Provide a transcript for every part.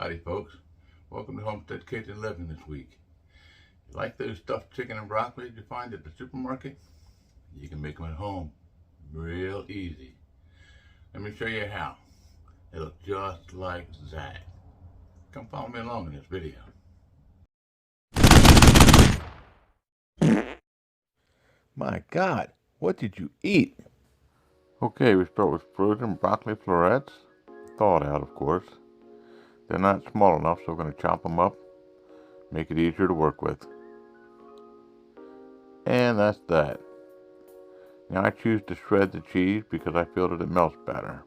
Howdy folks, welcome to Homestead Cajun Living this week. You like those stuffed chicken and broccoli you find at the supermarket? You can make them at home, real easy. Let me show you how. They look just like that. Come follow me along in this video. My God, what did you eat? Okay, we start with frozen broccoli florets, thawed out of course. They're not small enough, so we're going to chop them up, make it easier to work with. And that's that. Now I choose to shred the cheese because I feel that it melts better.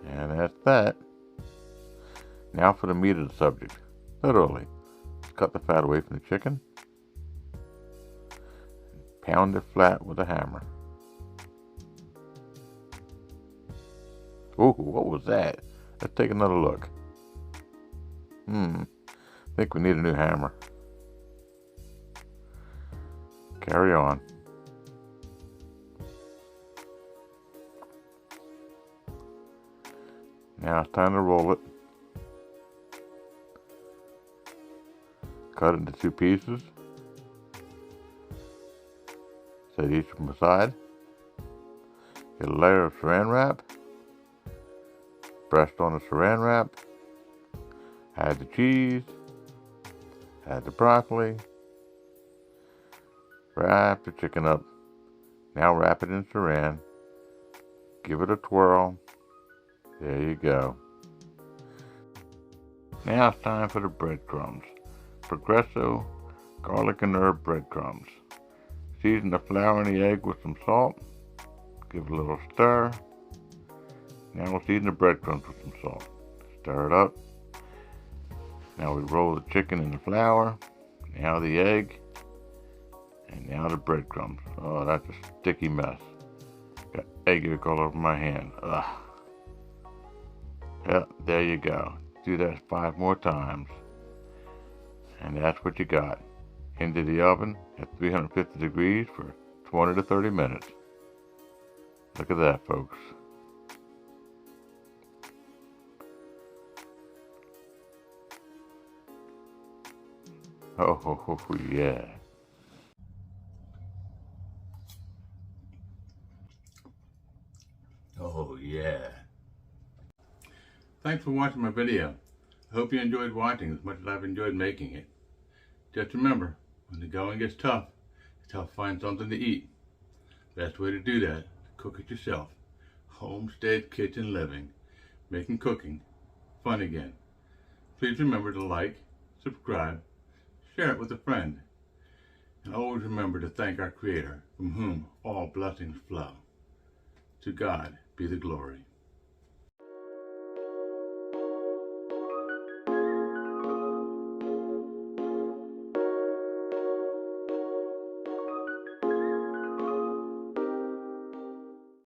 And that's that. Now for the meat of the subject. Literally, cut the fat away from the chicken. Pound it flat with a hammer. Ooh, what was that? Let's take another look. I think we need a new hammer. Carry on. Now it's time to roll it. Cut it into 2 pieces. Set each from the side. Get a layer of Saran wrap. Pressed on the Saran wrap. Add the cheese. Add the broccoli. Wrap the chicken up. Now wrap it in Saran. Give it a twirl. There you go. Now it's time for the breadcrumbs. Progresso garlic and herb breadcrumbs. Season the flour and the egg with some salt. Give it a little stir. Now we'll season the breadcrumbs with some salt. Stir it up. Now we roll the chicken in the flour. Now the egg. And now the breadcrumbs. Oh, that's a sticky mess. Got egg yolk all over my hand. Ugh. Yeah, there you go. Do that 5 more times. And that's what you got. Into the oven at 350 degrees for 20 to 30 minutes. Look at that, folks. Oh, yeah. Oh, yeah. Thanks for watching my video. I hope you enjoyed watching as much as I've enjoyed making it. Just remember, when the going gets tough, it's tough to find something to eat. Best way to do that, cook it yourself. Homestead Kitchen Living, making cooking fun again. Please remember to like, subscribe, share it with a friend. And always remember to thank our Creator, from whom all blessings flow. To God be the glory.